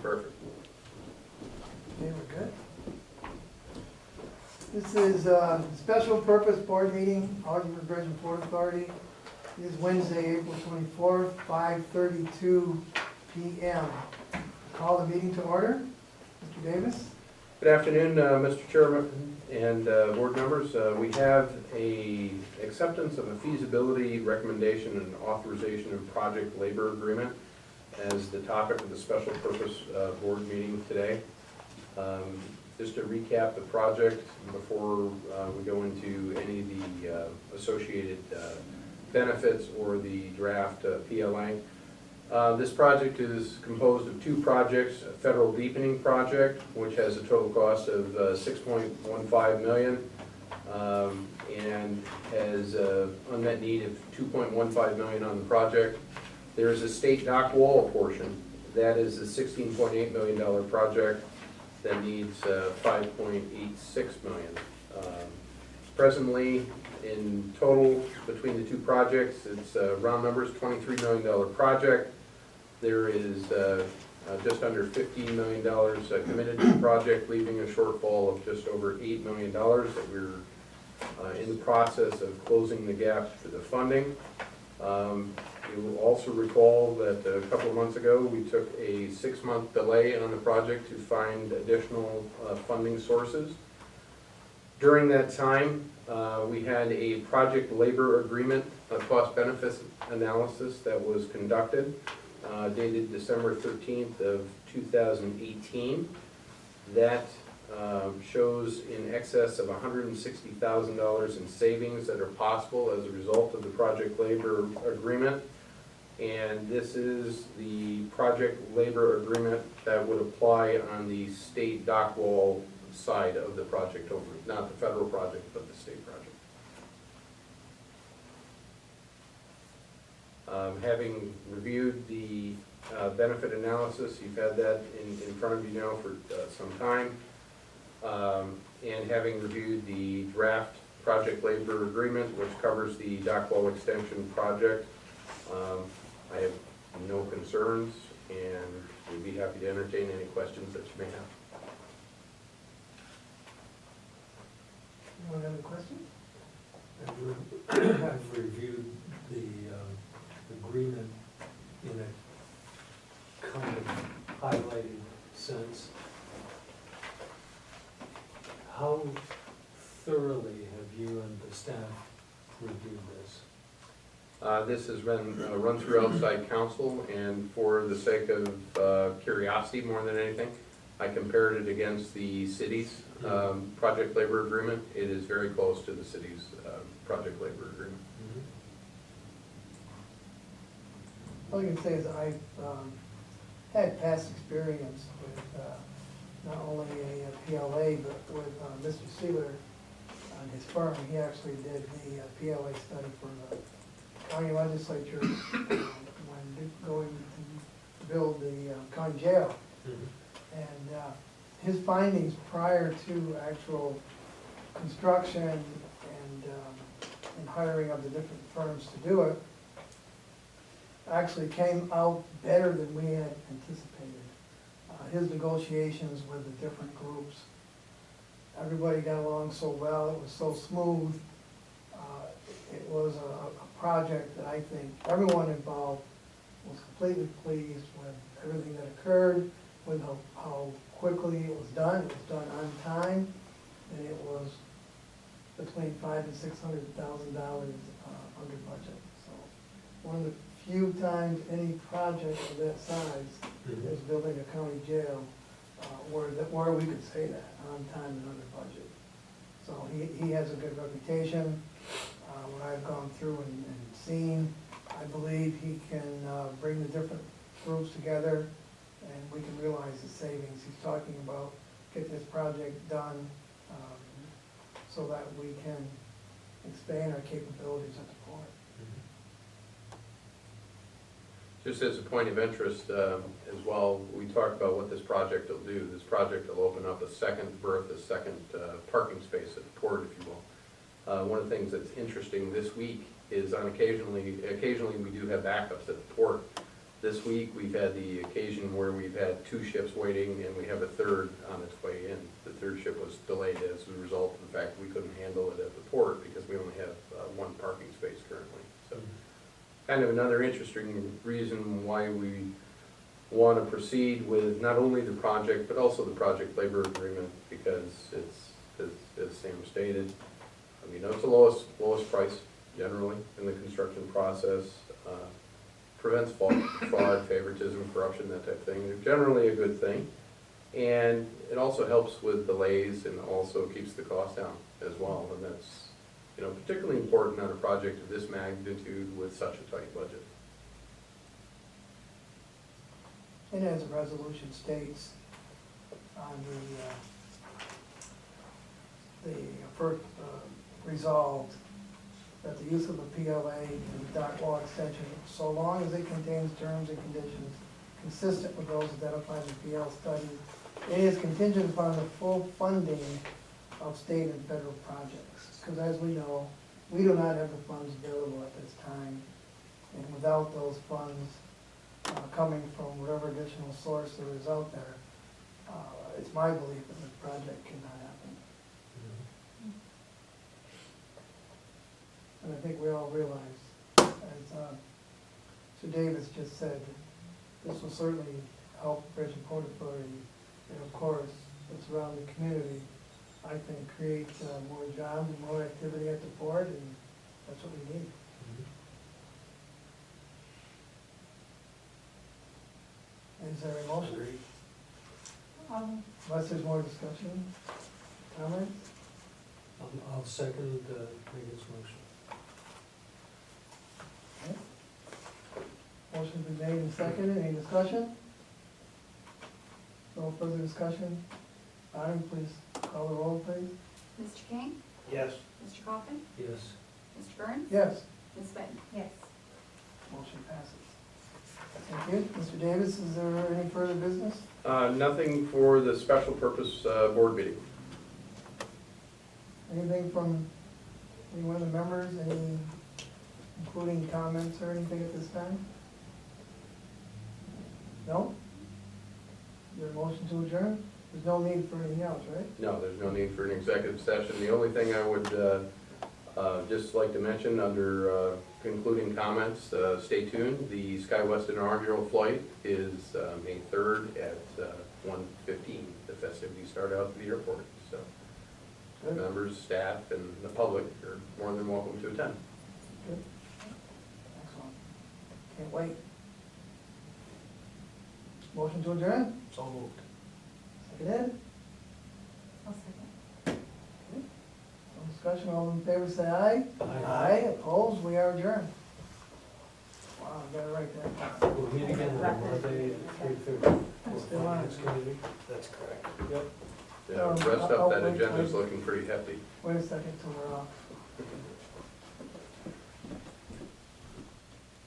Perfect. Okay, we're good. This is a special purpose board meeting, Augsburg Bridge and Port Authority. It is Wednesday, April 24th, 5:32 p.m. Call the meeting to order. Mr. Davis? Good afternoon, Mr. Chairman and board members. We have a acceptance of a feasibility recommendation and authorization of project labor agreement as the topic of the special purpose board meeting today. Just to recap the project before we go into any of the associated benefits or the draft PLA. This project is composed of two projects: a federal deepening project, which has a total cost of $6.15 million and has an unmet need of $2.15 million on the project. There is a state dock wall portion. That is a $16.8 million project that needs $5.86 million. Presently, in total, between the two projects, it's round numbers, $23 million project. There is just under $15 million committed to the project, leaving a shortfall of just over $8 million that we're in the process of closing the gap for the funding. You will also recall that a couple of months ago, we took a 6-month delay on the project to find additional funding sources. During that time, we had a project labor agreement, a cost benefits analysis that was conducted, dated December 13th of 2018. That shows in excess of $160,000 in savings that are possible as a result of the project labor agreement. And this is the project labor agreement that would apply on the state dock wall side of the project, over not the federal project, but the state project. Having reviewed the benefit analysis, you've had that in front of you now for some time, and having reviewed the draft project labor agreement, which covers the dock wall extension project, I have no concerns, and we'd be happy to entertain any questions that you may have. Anyone have any questions? I've reviewed the agreement in a kind of highlighted sense. How thoroughly have you and the staff reviewed this? This has been run through outside counsel, and for the sake of curiosity more than anything, I compared it against the city's project labor agreement. It is very close to the city's project labor agreement. All you can say is I've had past experience with not only a PLA, but with Mr. Sealer and his firm. He actually did the PLA study for the county legislature when going to build the county jail. And his findings prior to actual construction and hiring of the different firms to do it actually came out better than we had anticipated. His negotiations with the different groups, everybody got along so well, it was so smooth. It was a project that I think everyone involved was completely pleased with everything that occurred, with how quickly it was done. It was done on time, and it was between $500,000 and $600,000 under budget. So one of the few times any project of that size is building a county jail where we could say that, on time and under budget. So he has a good reputation. What I've gone through and seen, I believe he can bring the different groups together, and we can realize the savings. He's talking about get this project done so that we can expand our capabilities at the port. Just as a point of interest as well, we talked about what this project will do. This project will open up a second berth, a second parking space at the port, if you will. One of the things that's interesting this week is occasionally we do have backups at the port. This week, we've had the occasion where we've had 2 ships waiting, and we have a third on its way in. The third ship was delayed as a result of the fact that we couldn't handle it at the port because we only have 1 parking space currently. So, kind of another interesting reason why we want to proceed with not only the project, but also the project labor agreement, because it's, as Sam stated, I mean, it's the lowest price generally in the construction process. Prevents fraud, favoritism, corruption, that type of thing. They're generally a good thing. And it also helps with delays and also keeps the cost down as well. And that's, you know, particularly important on a project of this magnitude with such a tight budget. And as the resolution states, on the first resolved, that the use of the PLA and dock wall extension, so long as it contains terms and conditions consistent with those identified in the PL study, it is contingent upon the full funding of state and federal projects. Because as we know, we do not have the funds available at this time, and without those funds coming from whatever additional source there is out there, it's my belief that this project cannot happen. And I think we all realize, as Sir Davis just said, this will certainly help Bridget Port Authority, and of course, the surrounding community, I think, create more jobs and more activity at the port, and that's what we need. Is there a motion? Unless there's more discussion, comments? I'll second Megan's motion. Okay. Motion's been made and seconded, any discussion? No further discussion? Bonnie, please call the roll, please. Mr. King? Yes. Mr. Coffin? Yes. Mr. Burns? Yes, Ms. Benton? Yes. motion passes. Thank you. Mr. Davis, is there any further business? Nothing for the special purpose board meeting. Anything from any one of the members, any, including comments or anything at this time? No? Is there a motion to adjourn? There's no need for anything else, right? No, there's no need for an executive session. The only thing I would just like to mention under concluding comments, stay tuned. The SkyWest and Inaugural flight is May 3rd at 1:15. The festivities start out at the airport, so Good. members, staff, and the public are more than welcome to attend. Good. Excellent. Can't wait. Motion to adjourn? So moved. Seconded? I'll second. No discussion, all in favor say aye. Aye. Opposed, we are adjourned. Wow, I got it right there. We'll meet again on Monday at 3:30. Still on. Finance committee. That's correct. Yep. The rest I'll of that wait, agenda is wait. looking pretty hefty. Wait a second till we're off.